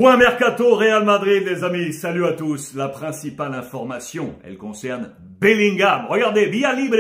Point Mercato Real Madrid, les amis. Salut à tous. La principale information, elle concerne Bellingham. Regardez, via libre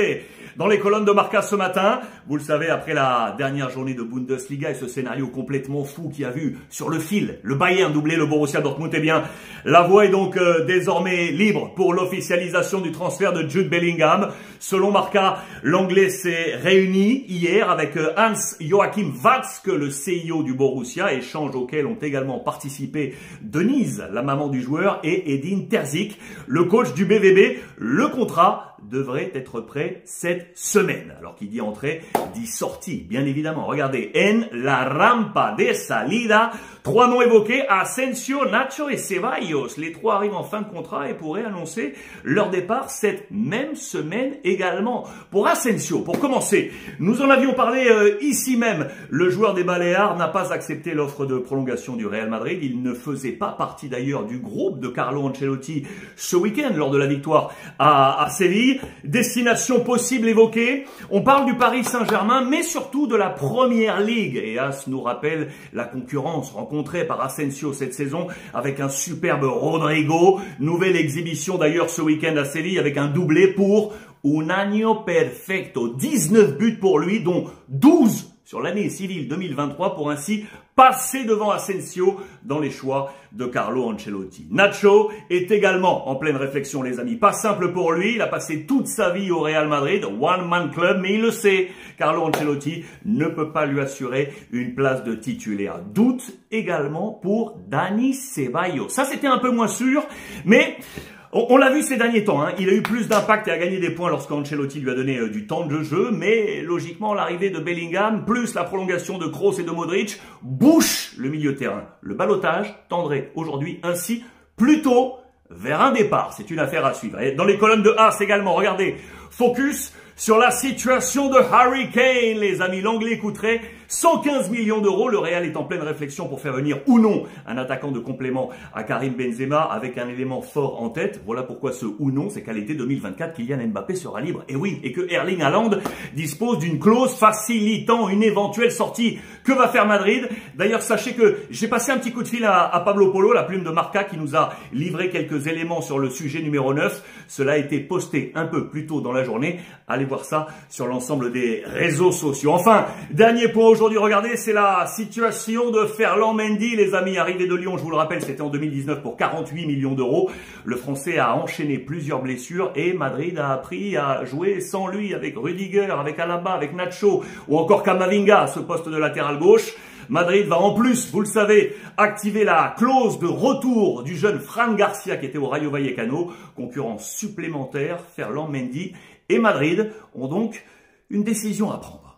dans les colonnes de Marca ce matin. Vous le savez, après la dernière journée de Bundesliga et ce scénario complètement fou qui a vu sur le fil le Bayern doubler le Borussia Dortmund, eh bien, la voie est donc désormais libre pour l'officialisation du transfert de Jude Bellingham. Selon Marca, l'Anglais s'est réuni hier avec Hans-Joachim Watzke, le CIO du Borussia, échange auquel ont également participé Denise, la maman du joueur, et Edin Terzic, le coach du BVB. Le contrat devrait être prêt cette semaine. Alors qui dit entrée, dit sortie, bien évidemment. Regardez, en la rampa de salida, trois noms évoqués, Asensio, Nacho et Ceballos. Les trois arrivent en fin de contrat et pourraient annoncer leur départ cette même semaine également. Pour Asensio, pour commencer, nous en avions parlé ici même. Le joueur des Baléares n'a pas accepté l'offre de prolongation du Real Madrid. Il ne faisait pas partie d'ailleurs du groupe de Carlo Ancelotti ce week-end lors de la victoire à Séville. Destination possible évoquée. On parle du Paris Saint-Germain, mais surtout de la Première Ligue. Et As nous rappelle la concurrence rencontrée par Asensio cette saison avec un superbe Rodrigo. Nouvelle exhibition d'ailleurs ce week-end à Séville avec un doublé pour un año perfecto. 19 buts pour lui, dont 12 sur l'année civile 2023 pour ainsi passer devant Asensio dans les choix de Carlo Ancelotti. Nacho est également en pleine réflexion, les amis. Pas simple pour lui, il a passé toute sa vie au Real Madrid, one man club, mais il le sait. Carlo Ancelotti ne peut pas lui assurer une place de titulaire. Doute également pour Dani Ceballos. Ça, c'était un peu moins sûr, mais on l'a vu ces derniers temps, hein. Il a eu plus d'impact et a gagné des points lorsqu'Ancelotti lui a donné du temps de jeu, mais logiquement l'arrivée de Bellingham, plus la prolongation de Kroos et de Modric, bouche le milieu de terrain. Le ballottage tendrait aujourd'hui ainsi plutôt vers un départ. C'est une affaire à suivre. Et dans les colonnes de As également, regardez, focus sur la situation de Harry Kane, les amis. L'Anglais coûterait 115 millions d'euros. Le Real est en pleine réflexion pour faire venir ou non un attaquant de complément à Karim Benzema avec un élément fort en tête. Voilà pourquoi ce ou non, c'est qu'à l'été 2024, Kylian Mbappé sera libre. Et oui, et que Erling Haaland dispose d'une clause facilitant une éventuelle sortie. Que va faire Madrid? D'ailleurs, sachez que j'ai passé un petit coup de fil à Pablo Polo, la plume de Marca, qui nous a livré quelques éléments sur le sujet numéro 9. Cela a été posté un peu plus tôt dans la journée. Allez voir ça sur l'ensemble des réseaux sociaux. Enfin, dernier point aujourd'hui, regardez, c'est la situation de Ferland Mendy, les amis. Arrivé de Lyon, je vous le rappelle, c'était en 2019 pour 48 millions d'euros. Le Français a enchaîné plusieurs blessures et Madrid a appris à jouer sans lui, avec Rudiger, avec Alaba, avec Nacho ou encore Camavinga à ce poste de latéral gauche. Madrid va en plus, vous le savez, activer la clause de retour du jeune Fran Garcia qui était au Rayo Vallecano. Concurrence supplémentaire, Ferland Mendy et Madrid ont donc une décision à prendre.